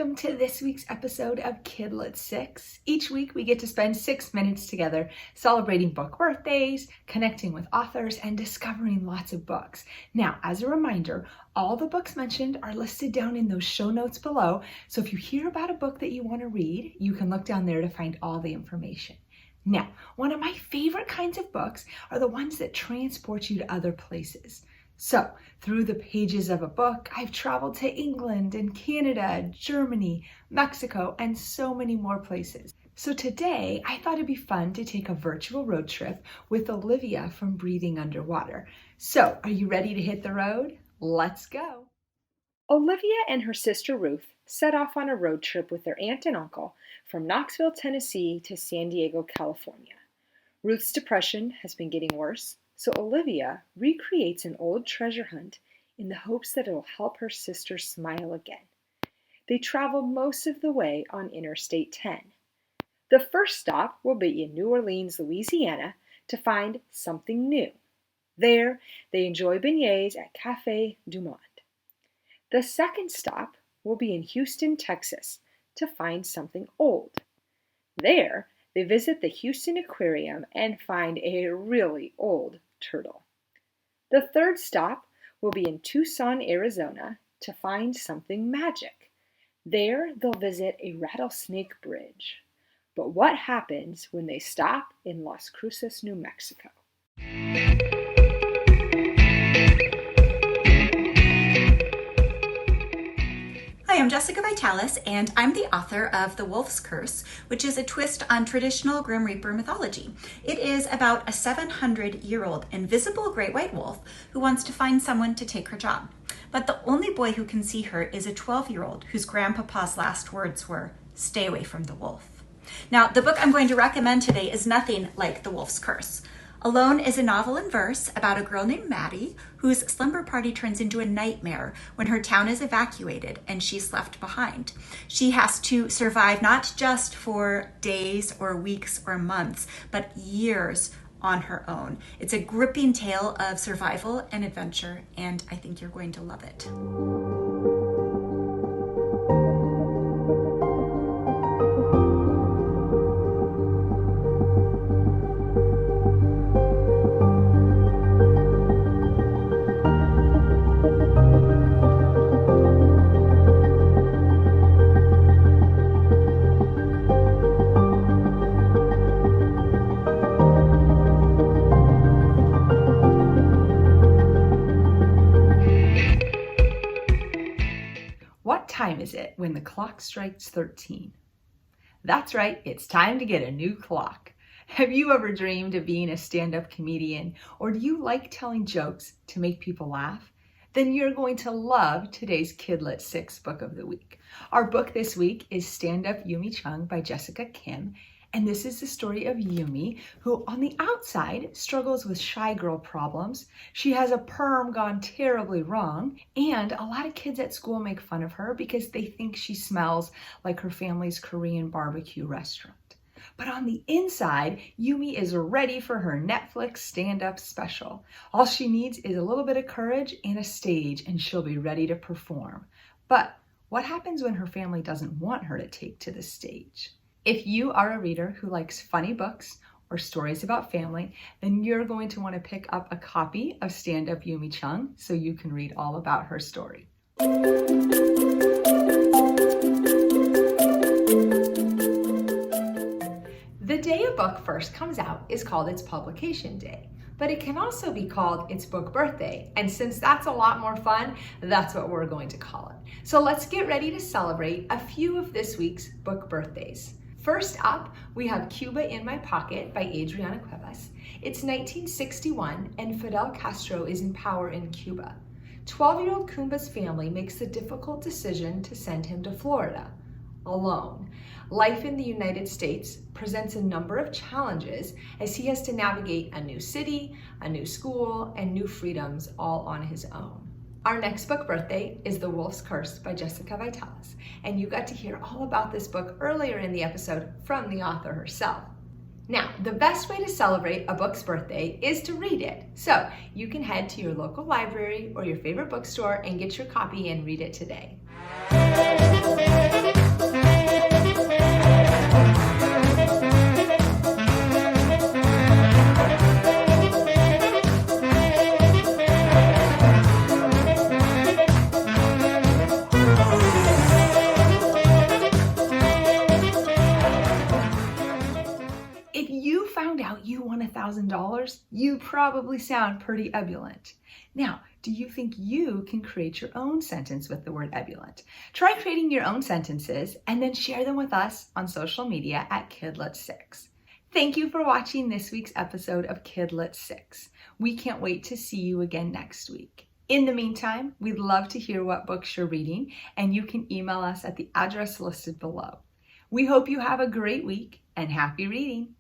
Welcome to this week's episode of Kidlet 6. Each week we get to spend 6 minutes together celebrating book birthdays, connecting with authors, and discovering lots of books. Now, as a reminder, all the books mentioned are listed down in those show notes below, so if you hear about a book that you want to read, you can look down there to find all the information. Now, one of my favorite kinds of books are the ones that transport you to other places. So, through the pages of a book, I've traveled to England and Canada, Germany, Mexico, and so many more places. So today, I thought it'd be fun to take a virtual road trip with Olivia from Breathing Underwater. So, are you ready to hit the road? Let's go! Olivia and her sister Ruth set off on a road trip with their aunt and uncle from Knoxville, Tennessee to San Diego, California. Ruth's depression has been getting worse, so Olivia recreates an old treasure hunt in the hopes that it'll help her sister smile again. They travel most of the way on Interstate 10. The first stop will be in New Orleans, Louisiana, to find something new. There, they enjoy beignets at Café Du Monde. The second stop will be in Houston, Texas, to find something old. There, they visit the Houston Aquarium and find a really old turtle. The third stop will be in Tucson, Arizona, to find something magic. There, they'll visit a rattlesnake bridge. But what happens when they stop in Las Cruces, New Mexico? Hi, I'm Jessica Vitalis, and I'm the author of The Wolf's Curse, which is a twist on traditional Grim Reaper mythology. It is about a 700-year-old invisible great white wolf who wants to find someone to take her job. But the only boy who can see her is a 12-year-old whose grandpapa's last words were, "Stay away from the wolf." Now, the book I'm going to recommend today is nothing like The Wolf's Curse. Alone is a novel in verse about a girl named Maddie whose slumber party turns into a nightmare when her town is evacuated and she's left behind. She has to survive not just for days or weeks or months, but years on her own. It's a gripping tale of survival and adventure, and I think you're going to love it. What time is it when the clock strikes 13? That's right, it's time to get a new clock. Have you ever dreamed of being a stand-up comedian, or do you like telling jokes to make people laugh? Then you're going to love today's Kidlet 6 book of the week. Our book this week is Stand Up Yumi Chung by Jessica Kim, and this is the story of Yumi, who on the outside struggles with shy girl problems. She has a perm gone terribly wrong, and a lot of kids at school make fun of her because they think she smells like her family's Korean barbecue restaurant. But on the inside, Yumi is ready for her Netflix stand-up special. All she needs is a little bit of courage and a stage, and she'll be ready to perform. But what happens when her family doesn't want her to take to the stage? If you are a reader who likes funny books or stories about family, then you're going to want to pick up a copy of Stand Up Yumi Chung so you can read all about her story. The day a book first comes out is called its publication day, but it can also be called its book birthday. And since that's a lot more fun, that's what we're going to call it. So let's get ready to celebrate a few of this week's book birthdays. First up, we have Cuba in My Pocket by Adrianna Cuevas. It's 1961 and Fidel Castro is in power in Cuba. 12-year-old Cuba's family makes the difficult decision to send him to Florida, alone. Life in the United States presents a number of challenges as he has to navigate a new city, a new school, and new freedoms all on his own. Our next book birthday is The Wolf's Curse by Jessica Vitalis, and you got to hear all about this book earlier in the episode from the author herself. Now, the best way to celebrate a book's birthday is to read it. So you can head to your local library or your favorite bookstore and get your copy and read it today. found out you won $1,000, you probably sound pretty ebullient. Now, do you think you can create your own sentence with the word ebullient? Try creating your own sentences and then share them with us on social media at Kidlet6. Thank you for watching this week's episode of Kidlet 6. We can't wait to see you again next week. In the meantime, we'd love to hear what books you're reading, and you can email us at the address listed below. We hope you have a great week and happy reading.